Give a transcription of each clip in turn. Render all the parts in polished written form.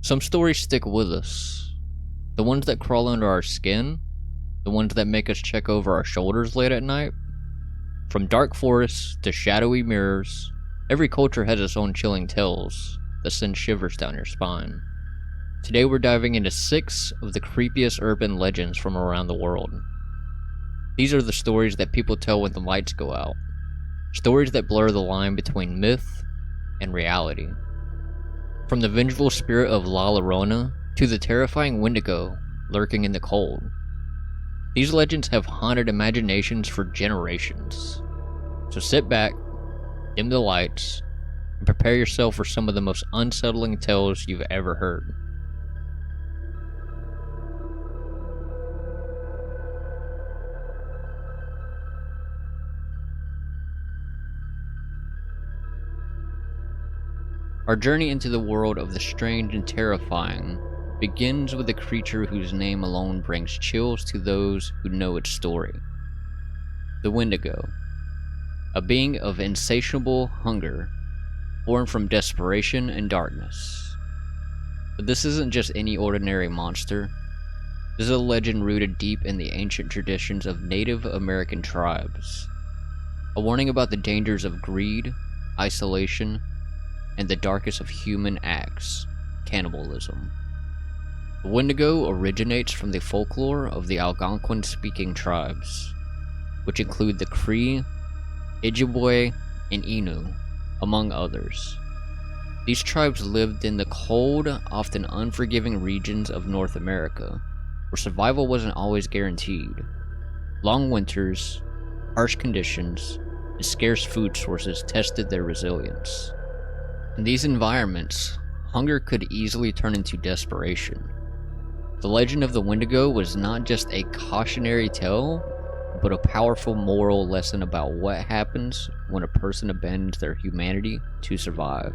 Some stories stick with us. The ones that crawl under our skin, the ones that make us check over our shoulders late at night. From dark forests to shadowy mirrors, every culture has its own chilling tales that send shivers down your spine. Today we're diving into 6 of the creepiest urban legends from around the world. These are the stories that people tell when the lights go out. Stories that blur the line between myth and reality. From the vengeful spirit of La Llorona to the terrifying Wendigo lurking in the cold. These legends have haunted imaginations for generations. So sit back, dim the lights, and prepare yourself for some of the most unsettling tales you've ever heard. Our journey into the world of the strange and terrifying begins with a creature whose name alone brings chills to those who know its story. The Wendigo, a being of insatiable hunger, born from desperation and darkness. But this isn't just any ordinary monster. This is a legend rooted deep in the ancient traditions of Native American tribes. A warning about the dangers of greed, isolation, and the darkest of human acts, cannibalism. The Wendigo originates from the folklore of the Algonquin-speaking tribes, which include the Cree, Ojibwe, and Innu, among others. These tribes lived in the cold, often unforgiving regions of North America, where survival wasn't always guaranteed. Long winters, harsh conditions, and scarce food sources tested their resilience. In these environments, hunger could easily turn into desperation. The legend of the Wendigo was not just a cautionary tale, but a powerful moral lesson about what happens when a person abandons their humanity to survive.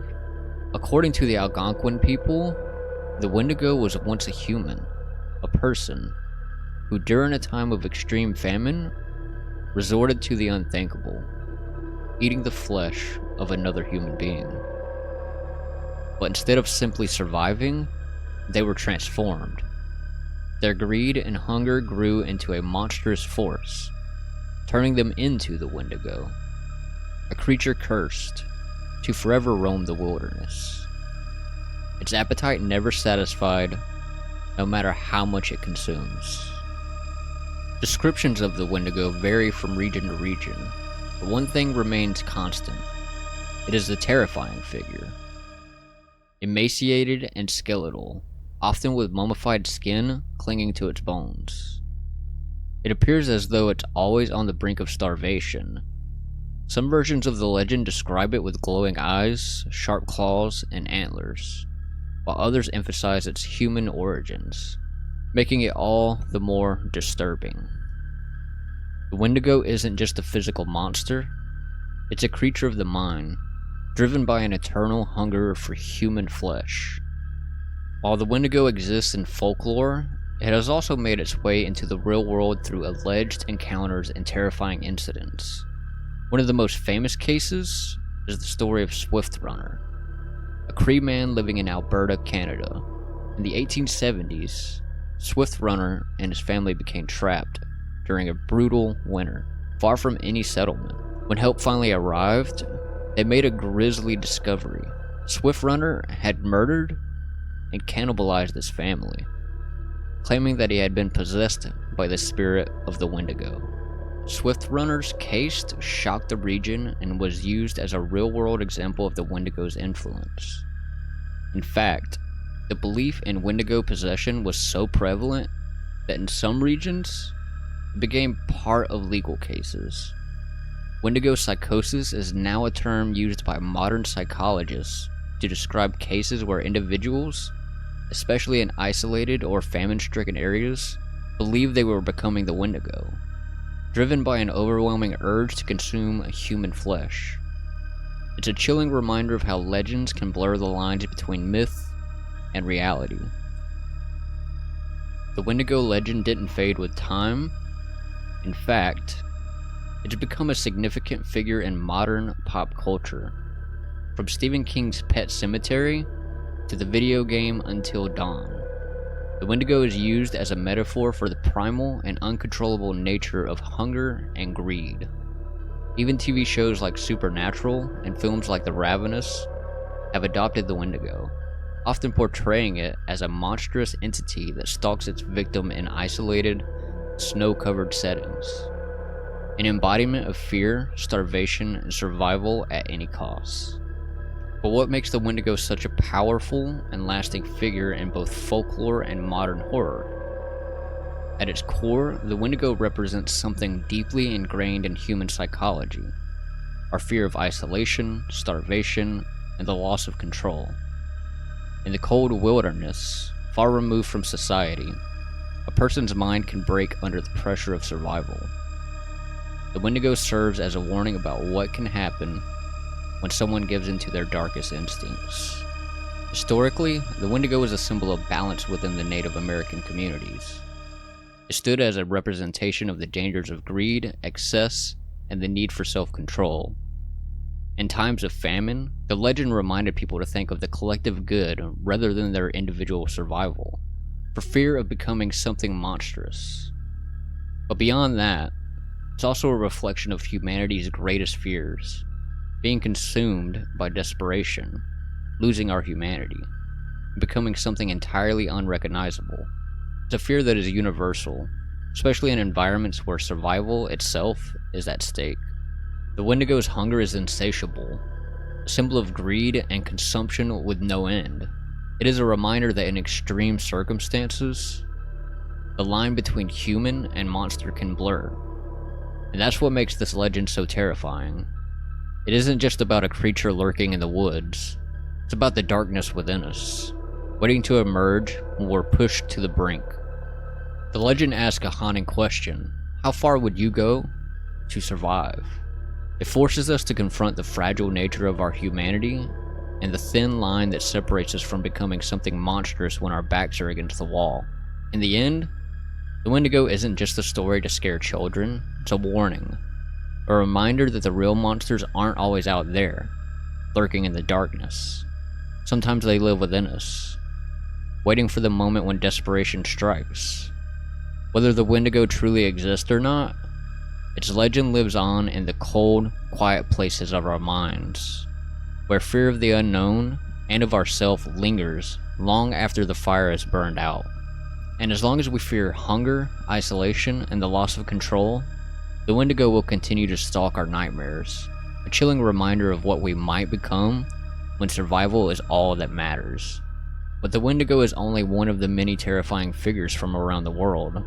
According to the Algonquin people, the Wendigo was once a human, a person, who during a time of extreme famine, resorted to the unthinkable, eating the flesh of another human being. But instead of simply surviving, they were transformed. Their greed and hunger grew into a monstrous force, turning them into the Wendigo, a creature cursed to forever roam the wilderness. Its appetite never satisfied, no matter how much it consumes. Descriptions of the Wendigo vary from region to region, but one thing remains constant. It is the terrifying figure. Emaciated and skeletal, often with mummified skin clinging to its bones. It appears as though it's always on the brink of starvation. Some versions of the legend describe it with glowing eyes, sharp claws, and antlers, while others emphasize its human origins, making it all the more disturbing. The Wendigo isn't just a physical monster, it's a creature of the mind, driven by an eternal hunger for human flesh. While the Wendigo exists in folklore, it has also made its way into the real world through alleged encounters and terrifying incidents. One of the most famous cases is the story of Swift Runner, a Cree man living in Alberta, Canada. In the 1870s, Swift Runner and his family became trapped during a brutal winter, far from any settlement. When help finally arrived, they made a grisly discovery. Swift Runner had murdered and cannibalized his family, claiming that he had been possessed by the spirit of the Wendigo. Swift Runner's case shocked the region and was used as a real-world example of the Wendigo's influence. In fact, the belief in Wendigo possession was so prevalent that in some regions, it became part of legal cases. Wendigo psychosis is now a term used by modern psychologists to describe cases where individuals, especially in isolated or famine-stricken areas, believed they were becoming the Wendigo, driven by an overwhelming urge to consume human flesh. It's a chilling reminder of how legends can blur the lines between myth and reality. The Wendigo legend didn't fade with time. In fact, it's become a significant figure in modern pop culture. From Stephen King's Pet Sematary to the video game Until Dawn. The Wendigo is used as a metaphor for the primal and uncontrollable nature of hunger and greed. Even TV shows like Supernatural and films like The Ravenous have adopted the Wendigo, often portraying it as a monstrous entity that stalks its victim in isolated, snow-covered settings. An embodiment of fear, starvation, and survival at any cost. But what makes the Wendigo such a powerful and lasting figure in both folklore and modern horror? At its core, the Wendigo represents something deeply ingrained in human psychology: our fear of isolation, starvation, and the loss of control. In the cold wilderness, far removed from society, a person's mind can break under the pressure of survival. The Wendigo serves as a warning about what can happen when someone gives into their darkest instincts. Historically, the Wendigo is a symbol of balance within the Native American communities. It stood as a representation of the dangers of greed, excess, and the need for self-control. In times of famine, the legend reminded people to think of the collective good rather than their individual survival, for fear of becoming something monstrous. But beyond that, it's also a reflection of humanity's greatest fears: being consumed by desperation, losing our humanity, and becoming something entirely unrecognizable. It's a fear that is universal, especially in environments where survival itself is at stake. The Wendigo's hunger is insatiable, a symbol of greed and consumption with no end. It is a reminder that in extreme circumstances, the line between human and monster can blur. And that's what makes this legend so terrifying. It isn't just about a creature lurking in the woods, it's about the darkness within us, waiting to emerge when we're pushed to the brink. The legend asks a haunting question: how far would you go to survive? It forces us to confront the fragile nature of our humanity and the thin line that separates us from becoming something monstrous when our backs are against the wall. In the end, the Wendigo isn't just a story to scare children, it's a warning. A reminder that the real monsters aren't always out there, lurking in the darkness. Sometimes they live within us, waiting for the moment when desperation strikes. Whether the Wendigo truly exists or not, its legend lives on in the cold, quiet places of our minds, where fear of the unknown and of ourself lingers long after the fire is burned out. And as long as we fear hunger, isolation, and the loss of control, the Wendigo will continue to stalk our nightmares, a chilling reminder of what we might become when survival is all that matters. But the Wendigo is only one of the many terrifying figures from around the world.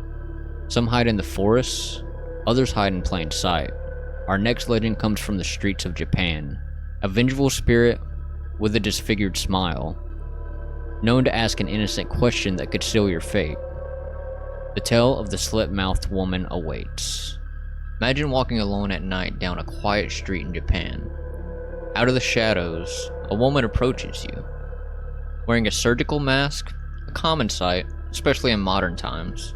Some hide in the forests, others hide in plain sight. Our next legend comes from the streets of Japan, a vengeful spirit with a disfigured smile, known to ask an innocent question that could seal your fate. The tale of the slit-mouthed woman awaits. Imagine walking alone at night down a quiet street in Japan. Out of the shadows, a woman approaches you. Wearing a surgical mask, a common sight, especially in modern times.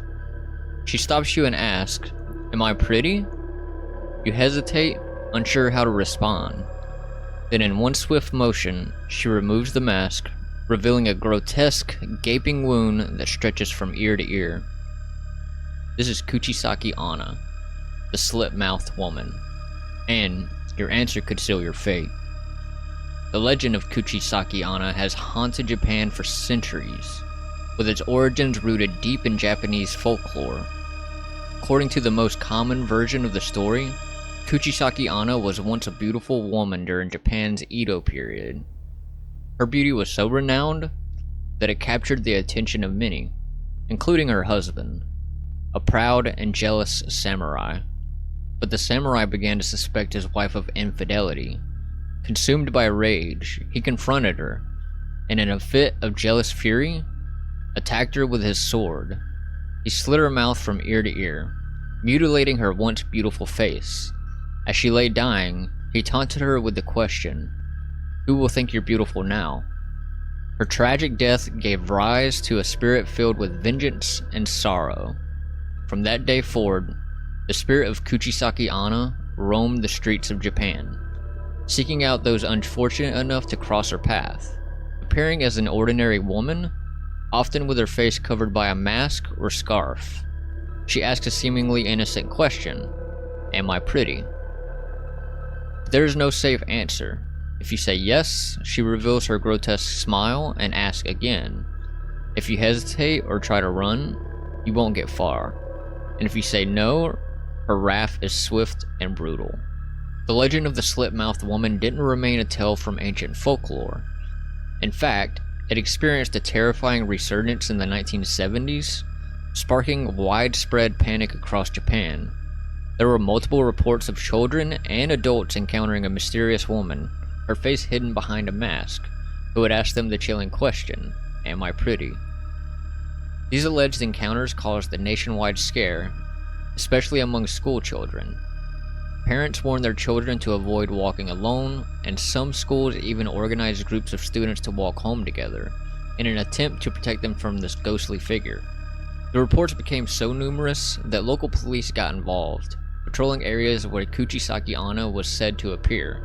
She stops you and asks, "Am I pretty?" You hesitate, unsure how to respond. Then in one swift motion, she removes the mask, revealing a grotesque, gaping wound that stretches from ear to ear. This is Kuchisaki Anna, the slit-mouthed woman, and your answer could seal your fate. The legend of Kuchisaki Anna has haunted Japan for centuries, with its origins rooted deep in Japanese folklore. According to the most common version of the story, Kuchisaki Anna was once a beautiful woman during Japan's Edo period. Her beauty was so renowned that it captured the attention of many, including her husband, a proud and jealous samurai. But the samurai began to suspect his wife of infidelity. Consumed by rage, he confronted her, and in a fit of jealous fury, attacked her with his sword. He slit her mouth from ear to ear, mutilating her once beautiful face. As she lay dying, he taunted her with the question, "Who will think you're beautiful now?" Her tragic death gave rise to a spirit filled with vengeance and sorrow. From that day forward, the spirit of Kuchisaki Anna roamed the streets of Japan, seeking out those unfortunate enough to cross her path. appearing as an ordinary woman, often with her face covered by a mask or scarf. She asks a seemingly innocent question, "Am I pretty?" There is no safe answer. If you say yes, she reveals her grotesque smile and asks again. If you hesitate or try to run, you won't get far. And if you say no, her wrath is swift and brutal. The legend of the slit-mouthed woman didn't remain a tale from ancient folklore. In fact, it experienced a terrifying resurgence in the 1970s, sparking widespread panic across Japan. There were multiple reports of children and adults encountering a mysterious woman, her face hidden behind a mask, who would ask them the chilling question, "Am I pretty?" These alleged encounters caused a nationwide scare, especially among school children. Parents warned their children to avoid walking alone, and some schools even organized groups of students to walk home together, in an attempt to protect them from this ghostly figure. The reports became so numerous that local police got involved, patrolling areas where Kuchisaki Anna was said to appear.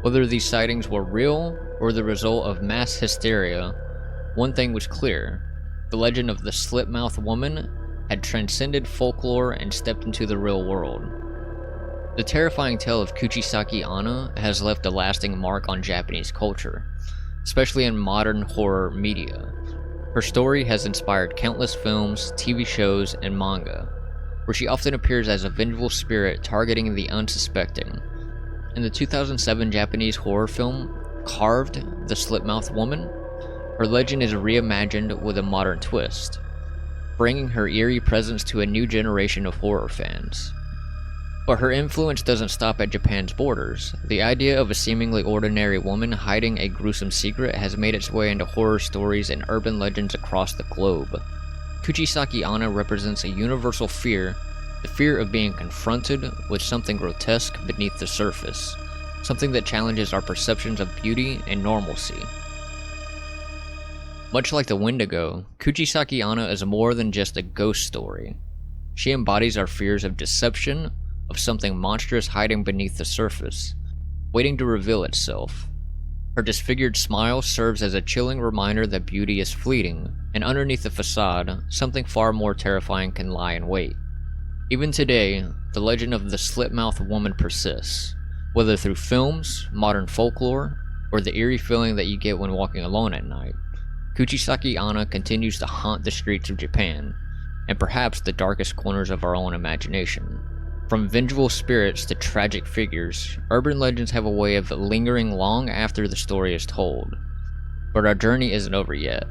Whether these sightings were real or the result of mass hysteria, one thing was clear: the legend of the slit-mouthed woman had transcended folklore and stepped into the real world. The terrifying tale of Kuchisaki Anna has left a lasting mark on Japanese culture, especially in modern horror media. Her story has inspired countless films, TV shows, and manga, where she often appears as a vengeful spirit targeting the unsuspecting. In the 2007 Japanese horror film, Carved, the Slit-Mouthed Woman, her legend is reimagined with a modern twist, bringing her eerie presence to a new generation of horror fans. But her influence doesn't stop at Japan's borders. The idea of a seemingly ordinary woman hiding a gruesome secret has made its way into horror stories and urban legends across the globe. Kuchisaki Anna represents a universal fear, the fear of being confronted with something grotesque beneath the surface, something that challenges our perceptions of beauty and normalcy. Much like the Wendigo, Kuchisaki Anna is more than just a ghost story. She embodies our fears of deception, of something monstrous hiding beneath the surface, waiting to reveal itself. Her disfigured smile serves as a chilling reminder that beauty is fleeting, and underneath the facade, something far more terrifying can lie in wait. Even today, the legend of the slit-mouthed woman persists, whether through films, modern folklore, or the eerie feeling that you get when walking alone at night. Kuchisaki Anna continues to haunt the streets of Japan, and perhaps the darkest corners of our own imagination. From vengeful spirits to tragic figures, urban legends have a way of lingering long after the story is told. But our journey isn't over yet.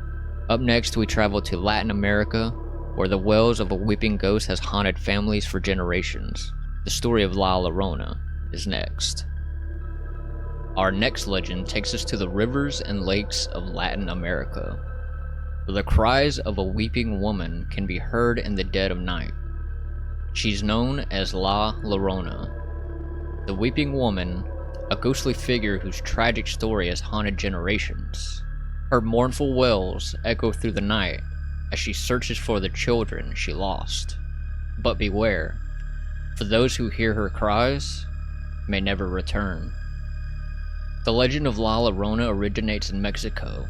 Up next, we travel to Latin America, where the wails of a weeping ghost has haunted families for generations. The story of La Llorona is next. Our next legend takes us to the rivers and lakes of Latin America, where the cries of a weeping woman can be heard in the dead of night. She's known as La Llorona, the weeping woman, a ghostly figure whose tragic story has haunted generations. Her mournful wails echo through the night as she searches for the children she lost. But beware, for those who hear her cries may never return. The legend of La Llorona originates in Mexico,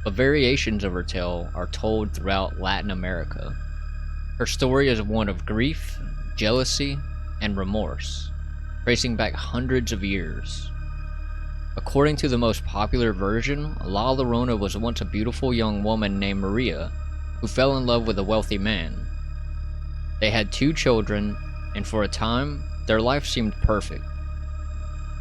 but variations of her tale are told throughout Latin America. Her story is one of grief, jealousy, and remorse, tracing back hundreds of years. According to the most popular version, La Llorona was once a beautiful young woman named Maria, who fell in love with a wealthy man. They had 2 children, and for a time, their life seemed perfect.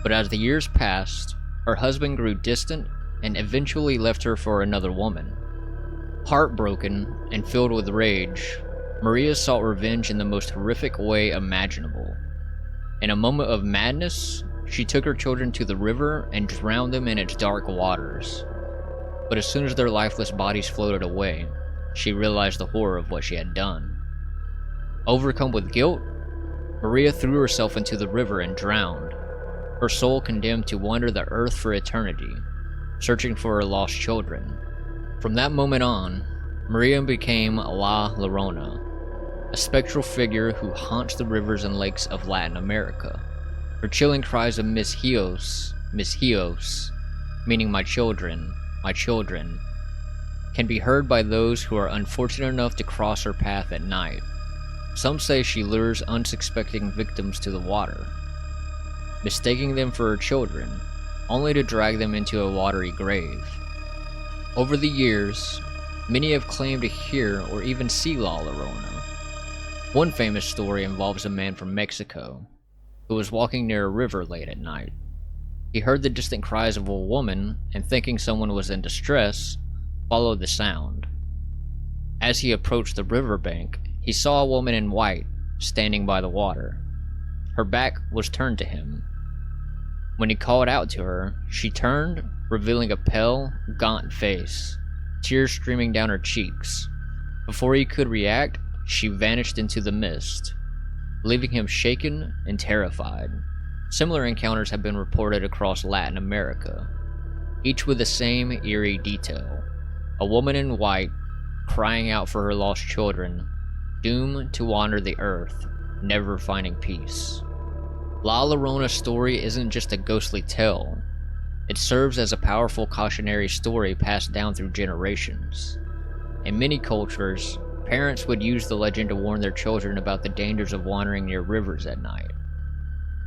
But as the years passed, her husband grew distant and eventually left her for another woman. Heartbroken and filled with rage, Maria sought revenge in the most horrific way imaginable. In a moment of madness, she took her children to the river and drowned them in its dark waters. But as soon as their lifeless bodies floated away, she realized the horror of what she had done. Overcome with guilt, Maria threw herself into the river and drowned, her soul condemned to wander the earth for eternity, searching for her lost children. From that moment on, Maria became La Llorona, a spectral figure who haunts the rivers and lakes of Latin America. Her chilling cries of Mis Hios, meaning my children, my children, can be heard by those who are unfortunate enough to cross her path at night. Some say she lures unsuspecting victims to the water, mistaking them for her children, only to drag them into a watery grave. Over the years, many have claimed to hear or even see La Llorona. One famous story involves a man from Mexico who was walking near a river late at night. He heard the distant cries of a woman and, thinking someone was in distress, followed the sound. As he approached the riverbank, he saw a woman in white standing by the water. Her back was turned to him. When he called out to her, she turned, revealing a pale, gaunt face, tears streaming down her cheeks. Before he could react, she vanished into the mist, leaving him shaken and terrified. Similar encounters have been reported across Latin America, each with the same eerie detail: a woman in white crying out for her lost children, doomed to wander the earth, never finding peace. La Llorona's story isn't just a ghostly tale. It serves as a powerful cautionary story passed down through generations. In many cultures, parents would use the legend to warn their children about the dangers of wandering near rivers at night,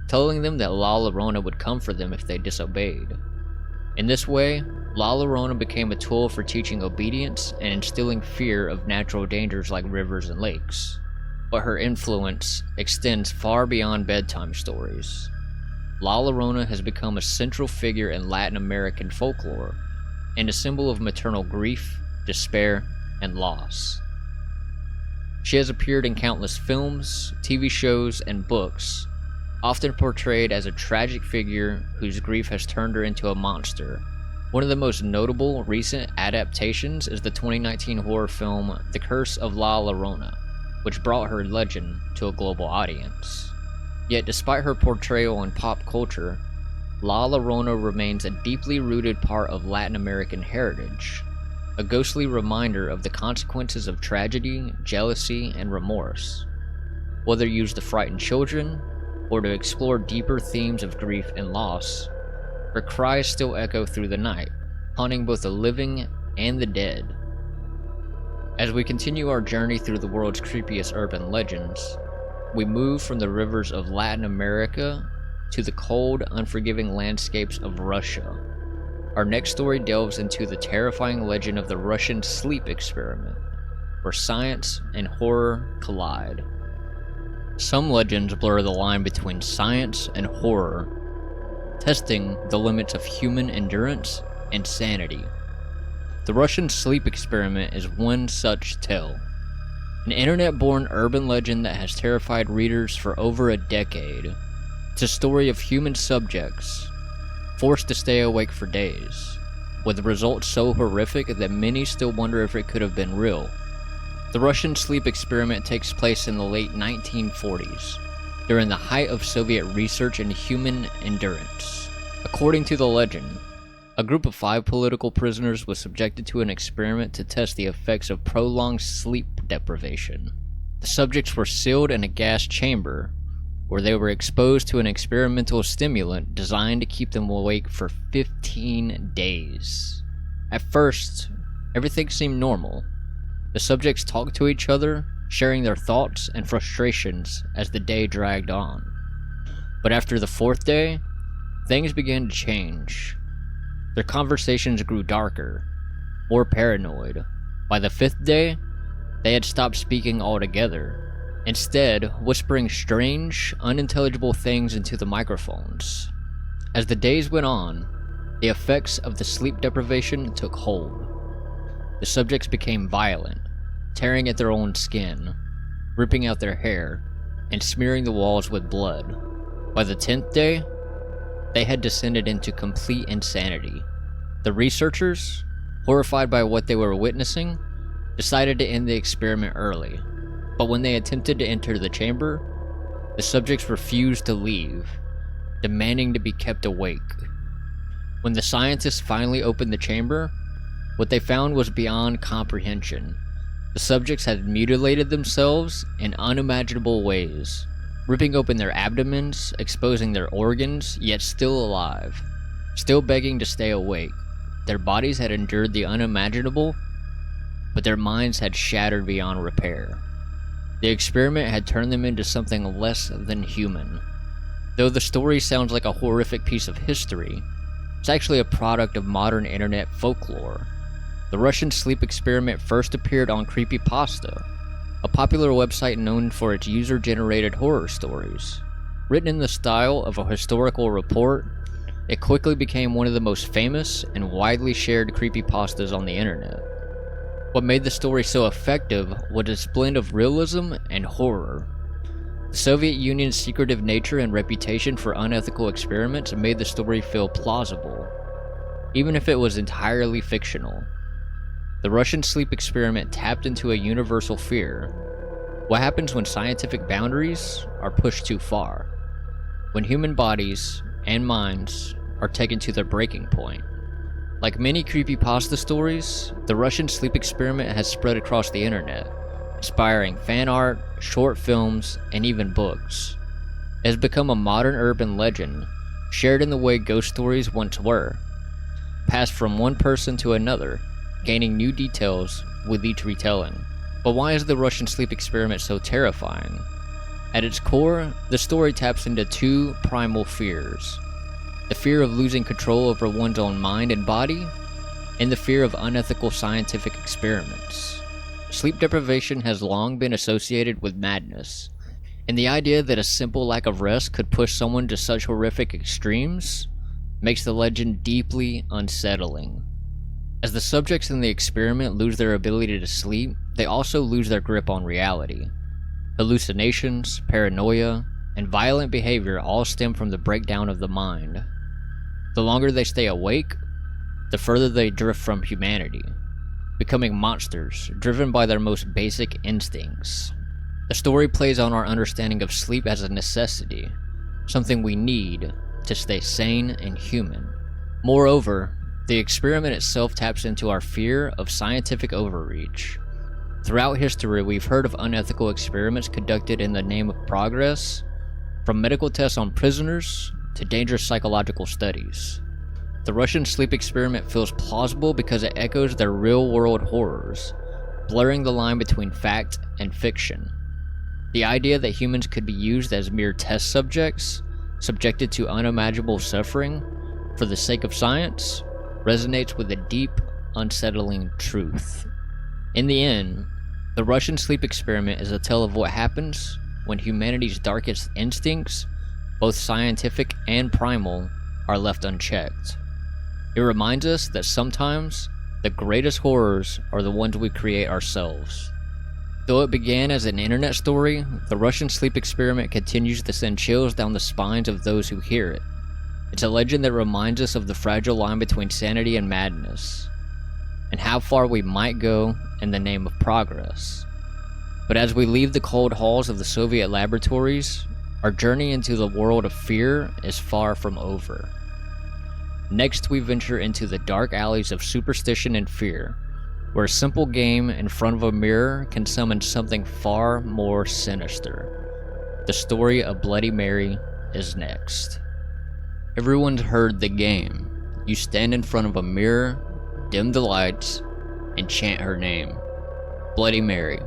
telling them that La Llorona would come for them if they disobeyed. In this way, La Llorona became a tool for teaching obedience and instilling fear of natural dangers like rivers and lakes. But her influence extends far beyond bedtime stories. La Llorona has become a central figure in Latin American folklore and a symbol of maternal grief, despair, and loss. She has appeared in countless films, TV shows, and books, often portrayed as a tragic figure whose grief has turned her into a monster. One of the most notable recent adaptations is the 2019 horror film The Curse of La Llorona, which brought her legend to a global audience. Yet despite her portrayal in pop culture, La Llorona remains a deeply rooted part of Latin American heritage, a ghostly reminder of the consequences of tragedy, jealousy, and remorse. Whether used to frighten children, or to explore deeper themes of grief and loss, her cries still echo through the night, haunting both the living and the dead. As we continue our journey through the world's creepiest urban legends, we move from the rivers of Latin America to the cold, unforgiving landscapes of Russia. Our next story delves into the terrifying legend of the Russian sleep experiment, where science and horror collide. Some legends blur the line between science and horror, testing the limits of human endurance and sanity. The Russian sleep experiment is one such tale, an internet-born urban legend that has terrified readers for over a decade. It's a story of human subjects forced to stay awake for days, with results so horrific that many still wonder if it could have been real. The Russian sleep experiment takes place in the late 1940s, during the height of Soviet research in human endurance. According to the legend, a group of 5 political prisoners was subjected to an experiment to test the effects of prolonged sleep deprivation. The subjects were sealed in a gas chamber, where they were exposed to an experimental stimulant designed to keep them awake for 15 days. At first, everything seemed normal. The subjects talked to each other, sharing their thoughts and frustrations as the day dragged on. But after the 4th day, things began to change. Their conversations grew darker, more paranoid. By the 5th day, they had stopped speaking altogether, instead whispering strange, unintelligible things into the microphones. As the days went on, the effects of the sleep deprivation took hold. The subjects became violent, tearing at their own skin, ripping out their hair, and smearing the walls with blood. By the 10th day, they had descended into complete insanity. The researchers, horrified by what they were witnessing, decided to end the experiment early. But when they attempted to enter the chamber, the subjects refused to leave, demanding to be kept awake. When the scientists finally opened the chamber, what they found was beyond comprehension. The subjects had mutilated themselves in unimaginable ways, ripping open their abdomens, exposing their organs, yet still alive, still begging to stay awake. Their bodies had endured the unimaginable, but their minds had shattered beyond repair. The experiment had turned them into something less than human. Though the story sounds like a horrific piece of history, it's actually a product of modern internet folklore. The Russian sleep experiment first appeared on Creepypasta, a popular website known for its user-generated horror stories. Written in the style of a historical report, it quickly became one of the most famous and widely shared creepypastas on the internet. What made the story so effective was its blend of realism and horror. The Soviet Union's secretive nature and reputation for unethical experiments made the story feel plausible, even if it was entirely fictional. The Russian sleep experiment tapped into a universal fear. What happens when scientific boundaries are pushed too far? When human bodies and minds are taken to their breaking point. Like many creepypasta stories, the Russian sleep experiment has spread across the internet, inspiring fan art, short films, and even books. It has become a modern urban legend, shared in the way ghost stories once were, passed from one person to another, gaining new details with each retelling. But why is the Russian sleep experiment so terrifying? At its core, the story taps into two primal fears: the fear of losing control over one's own mind and body, and the fear of unethical scientific experiments. Sleep deprivation has long been associated with madness, and the idea that a simple lack of rest could push someone to such horrific extremes makes the legend deeply unsettling. As the subjects in the experiment lose their ability to sleep, they also lose their grip on reality. Hallucinations, paranoia, and violent behavior all stem from the breakdown of the mind. The longer they stay awake, the further they drift from humanity, becoming monsters driven by their most basic instincts. The story plays on our understanding of sleep as a necessity, something we need to stay sane and human. Moreover, the experiment itself taps into our fear of scientific overreach. Throughout history, we've heard of unethical experiments conducted in the name of progress, from medical tests on prisoners to dangerous psychological studies. The Russian sleep experiment feels plausible because it echoes their real-world horrors, blurring the line between fact and fiction. The idea that humans could be used as mere test subjects, subjected to unimaginable suffering for the sake of science, resonates with a deep, unsettling truth. In the end, the Russian sleep experiment is a tale of what happens when humanity's darkest instincts, both scientific and primal, are left unchecked. It reminds us that sometimes the greatest horrors are the ones we create ourselves. Though it began as an internet story, the Russian sleep experiment continues to send chills down the spines of those who hear it. It's a legend that reminds us of the fragile line between sanity and madness, and how far we might go in the name of progress. But as we leave the cold halls of the Soviet laboratories, our journey into the world of fear is far from over. Next, we venture into the dark alleys of superstition and fear, where a simple game in front of a mirror can summon something far more sinister. The story of Bloody Mary is next. Everyone's heard the game. You stand in front of a mirror, dim the lights, and chant her name, Bloody Mary.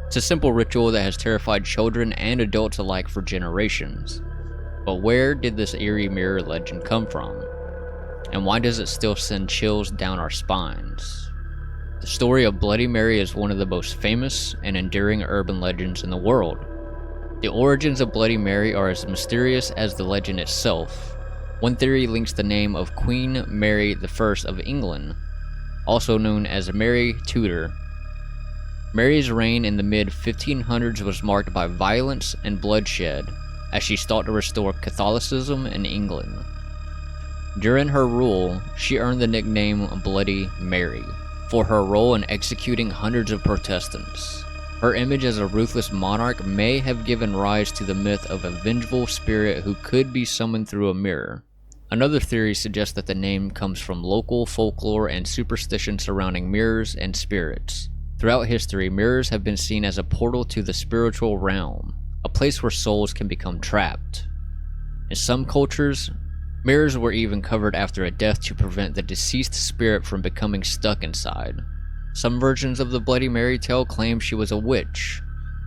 It's a simple ritual that has terrified children and adults alike for generations. But where did this eerie mirror legend come from? And why does it still send chills down our spines? The story of Bloody Mary is one of the most famous and enduring urban legends in the world. The origins of Bloody Mary are as mysterious as the legend itself. One theory links the name of Queen Mary I of England, also known as Mary Tudor. Mary's reign in the mid-1500s was marked by violence and bloodshed as she sought to restore Catholicism in England. During her rule, she earned the nickname Bloody Mary for her role in executing hundreds of Protestants. Her image as a ruthless monarch may have given rise to the myth of a vengeful spirit who could be summoned through a mirror. Another theory suggests that the name comes from local folklore and superstition surrounding mirrors and spirits. Throughout history, mirrors have been seen as a portal to the spiritual realm, a place where souls can become trapped. In some cultures, Mirrors were even covered after a death to prevent the deceased spirit from becoming stuck inside. Some versions of the Bloody Mary tale claim she was a witch,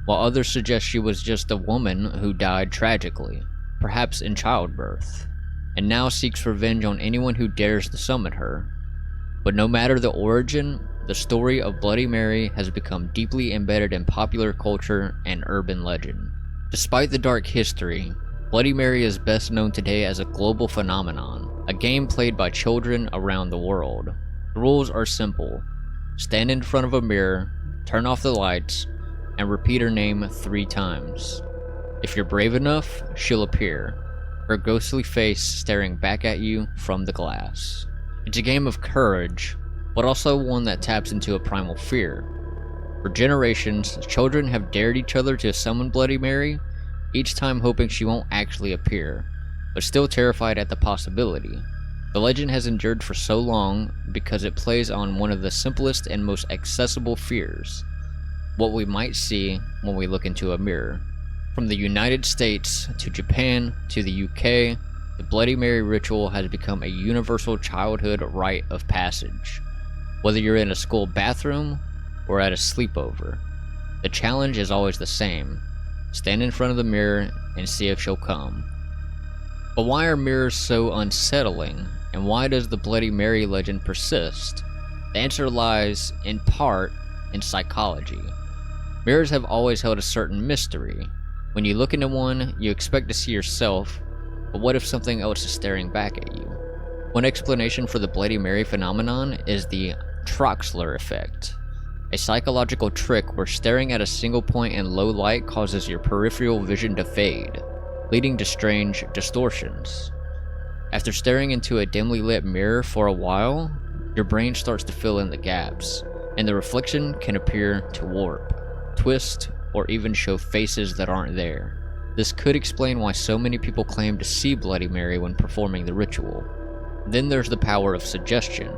while others suggest she was just a woman who died tragically, perhaps in childbirth, and now seeks revenge on anyone who dares to summon her. But no matter the origin, the story of Bloody Mary has become deeply embedded in popular culture and urban legend. Despite the dark history, Bloody Mary is best known today as a global phenomenon, a game played by children around the world. The rules are simple. Stand in front of a mirror, turn off the lights, and repeat her name 3 times. If you're brave enough, she'll appear, her ghostly face staring back at you from the glass. It's a game of courage, but also one that taps into a primal fear. For generations, children have dared each other to summon Bloody Mary, each time hoping she won't actually appear, but still terrified at the possibility. The legend has endured for so long because it plays on one of the simplest and most accessible fears: what we might see when we look into a mirror. From the United States to Japan to the UK, the Bloody Mary ritual has become a universal childhood rite of passage. Whether you're in a school bathroom or at a sleepover, the challenge is always the same: stand in front of the mirror and see if she'll come. But why are mirrors so unsettling, and why does the Bloody Mary legend persist? The answer lies, in part, in psychology. Mirrors have always held a certain mystery. When you look into one, you expect to see yourself, but what if something else is staring back at you? One explanation for the Bloody Mary phenomenon is the Troxler effect, a psychological trick where staring at a single point in low light causes your peripheral vision to fade, leading to strange distortions. After staring into a dimly lit mirror for a while, your brain starts to fill in the gaps, and the reflection can appear to warp, twist, or even show faces that aren't there. This could explain why so many people claim to see Bloody Mary when performing the ritual. Then there's the power of suggestion.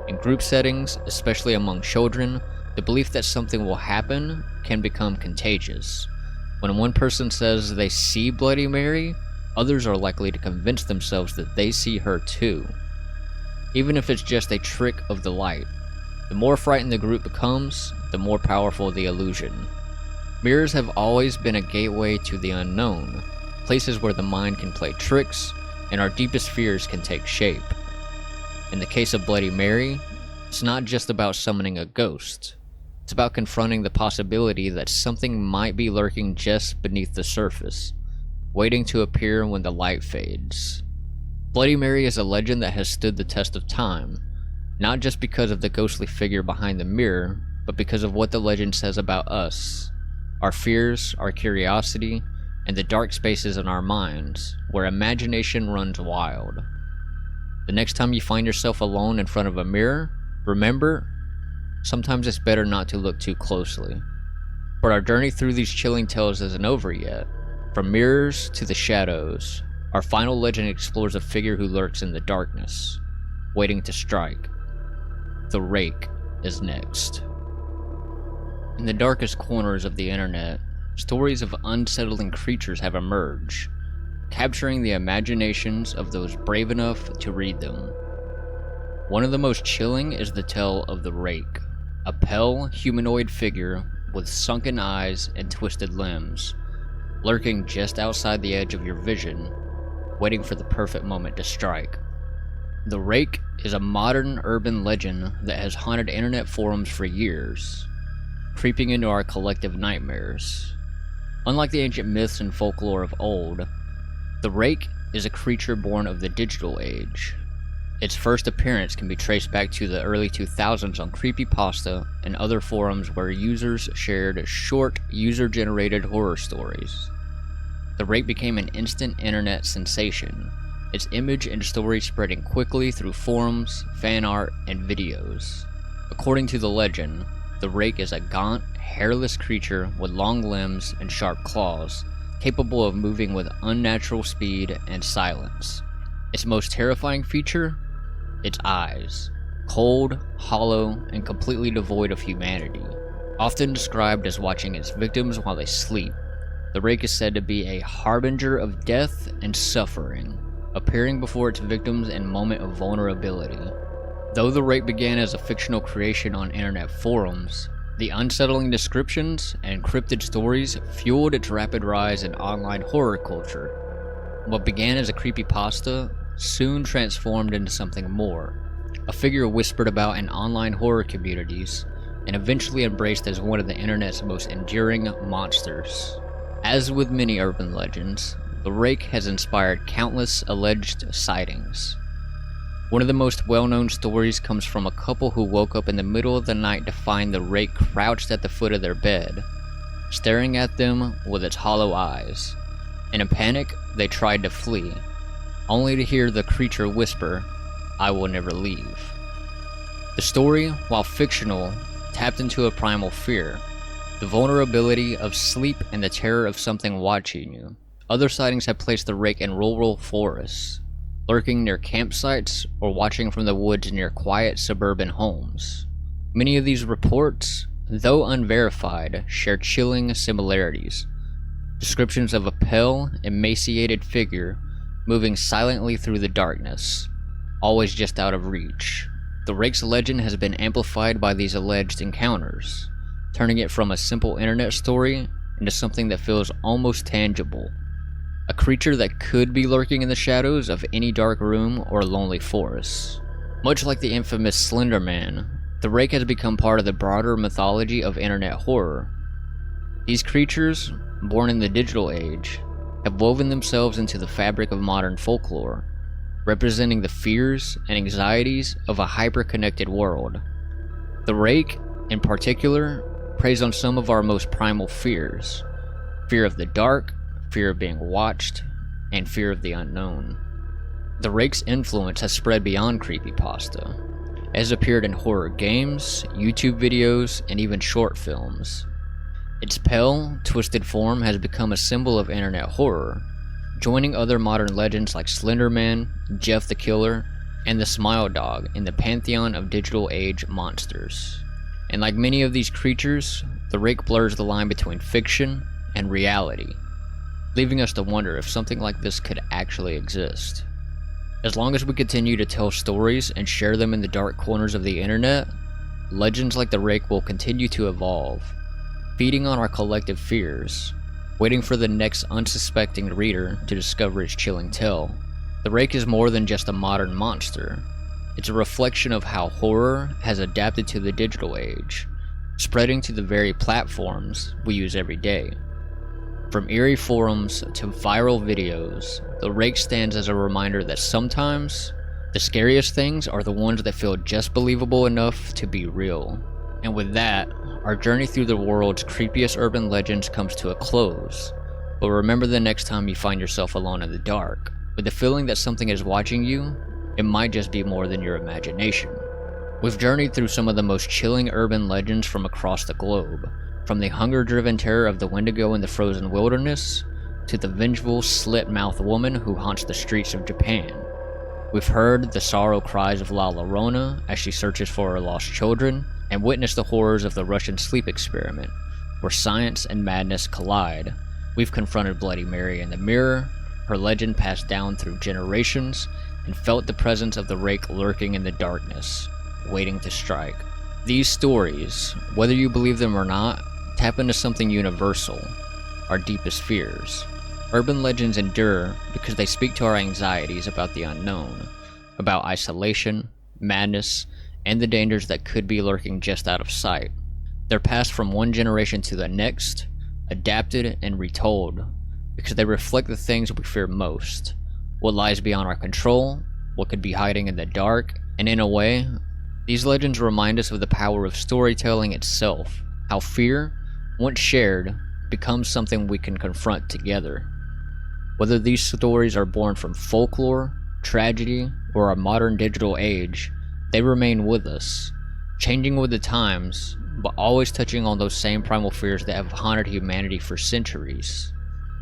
In group settings, especially among children, the belief that something will happen can become contagious. When one person says they see Bloody Mary, others are likely to convince themselves that they see her too, even if it's just a trick of the light. The more frightened the group becomes, the more powerful the illusion. Mirrors have always been a gateway to the unknown, places where the mind can play tricks and our deepest fears can take shape. In the case of Bloody Mary, it's not just about summoning a ghost. It's about confronting the possibility that something might be lurking just beneath the surface, waiting to appear when the light fades. Bloody Mary is a legend that has stood the test of time, not just because of the ghostly figure behind the mirror, but because of what the legend says about us, our fears, our curiosity, and the dark spaces in our minds, where imagination runs wild. The next time you find yourself alone in front of a mirror, remember, sometimes it's better not to look too closely. But our journey through these chilling tales isn't over yet. From mirrors to the shadows, our final legend explores a figure who lurks in the darkness, waiting to strike. The Rake is next. In the darkest corners of the internet, stories of unsettling creatures have emerged, capturing the imaginations of those brave enough to read them. One of the most chilling is the tale of the Rake, a pale, humanoid figure with sunken eyes and twisted limbs, lurking just outside the edge of your vision, waiting for the perfect moment to strike. The Rake is a modern urban legend that has haunted internet forums for years, creeping into our collective nightmares. Unlike the ancient myths and folklore of old, the Rake is a creature born of the digital age. Its first appearance can be traced back to the early 2000s on creepypasta and other forums where users shared short, user-generated horror stories. The Rake became an instant internet sensation, its image and story spreading quickly through forums, fan art, and videos. According to the legend, the Rake is a gaunt, hairless creature with long limbs and sharp claws, capable of moving with unnatural speed and silence. Its most terrifying feature? Its eyes. Cold, hollow, and completely devoid of humanity. Often described as watching its victims while they sleep, the Rake is said to be a harbinger of death and suffering, appearing before its victims in a moment of vulnerability. Though the Rake began as a fictional creation on internet forums, the unsettling descriptions and cryptid stories fueled its rapid rise in online horror culture. What began as a creepypasta soon transformed into something more, a figure whispered about in online horror communities, and eventually embraced as one of the internet's most enduring monsters. As with many urban legends, the Rake has inspired countless alleged sightings. One of the most well-known stories comes from a couple who woke up in the middle of the night to find the Rake crouched at the foot of their bed, staring at them with its hollow eyes. In a panic, they tried to flee, only to hear the creature whisper, "I will never leave." The story, while fictional, tapped into a primal fear, the vulnerability of sleep and the terror of something watching you. Other sightings have placed the Rake in rural forests, lurking near campsites or watching from the woods near quiet suburban homes. Many of these reports, though unverified, share chilling similarities. Descriptions of a pale, emaciated figure moving silently through the darkness, always just out of reach. The Rake's legend has been amplified by these alleged encounters, turning it from a simple internet story into something that feels almost tangible. A creature that could be lurking in the shadows of any dark room or lonely forest. Much like the infamous Slender Man, the Rake has become part of the broader mythology of internet horror. These creatures, born in the digital age, have woven themselves into the fabric of modern folklore, representing the fears and anxieties of a hyper-connected world. The Rake, in particular, preys on some of our most primal fears: fear of the dark, fear of being watched, and fear of the unknown. The Rake's influence has spread beyond creepypasta. It has appeared in horror games, YouTube videos, and even short films. Its pale, twisted form has become a symbol of internet horror, joining other modern legends like Slender Man, Jeff the Killer, and the Smile Dog in the pantheon of digital age monsters. And like many of these creatures, the Rake blurs the line between fiction and reality, leaving us to wonder if something like this could actually exist. As long as we continue to tell stories and share them in the dark corners of the internet, legends like the Rake will continue to evolve, feeding on our collective fears, waiting for the next unsuspecting reader to discover its chilling tale. The Rake is more than just a modern monster. It's a reflection of how horror has adapted to the digital age, spreading to the very platforms we use every day. From eerie forums to viral videos, the Rake stands as a reminder that sometimes the scariest things are the ones that feel just believable enough to be real. And with that, our journey through the world's creepiest urban legends comes to a close. But remember, the next time you find yourself alone in the dark, with the feeling that something is watching you, it might just be more than your imagination. We've journeyed through some of the most chilling urban legends from across the globe, from the hunger-driven terror of the Wendigo in the frozen wilderness, to the vengeful slit-mouthed woman who haunts the streets of Japan. We've heard the sorrow cries of La Llorona as she searches for her lost children, and witnessed the horrors of the Russian sleep experiment, where science and madness collide. We've confronted Bloody Mary in the mirror, her legend passed down through generations, and felt the presence of the Rake lurking in the darkness, waiting to strike. These stories, whether you believe them or not, tap into something universal, our deepest fears. Urban legends endure because they speak to our anxieties about the unknown, about isolation, madness, and the dangers that could be lurking just out of sight. They're passed from one generation to the next, adapted and retold, because they reflect the things we fear most, what lies beyond our control, what could be hiding in the dark, and in a way, these legends remind us of the power of storytelling itself, how fear, once shared, becomes something we can confront together. Whether these stories are born from folklore, tragedy, or our modern digital age, they remain with us, changing with the times, but always touching on those same primal fears that have haunted humanity for centuries.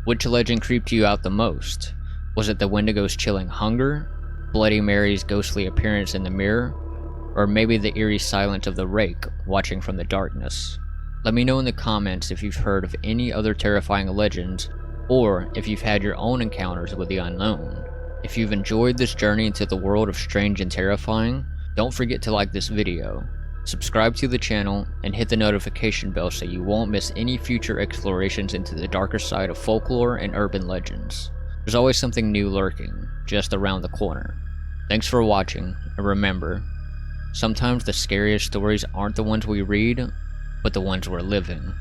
Which legend creeped you out the most? Was it the Wendigo's chilling hunger, Bloody Mary's ghostly appearance in the mirror, or maybe the eerie silence of the Rake watching from the darkness? Let me know in the comments if you've heard of any other terrifying legends, or if you've had your own encounters with the unknown. If you've enjoyed this journey into the world of strange and terrifying, don't forget to like this video, subscribe to the channel, and hit the notification bell so you won't miss any future explorations into the darker side of folklore and urban legends. There's always something new lurking, just around the corner. Thanks for watching, and remember, sometimes the scariest stories aren't the ones we read, but the ones we're living.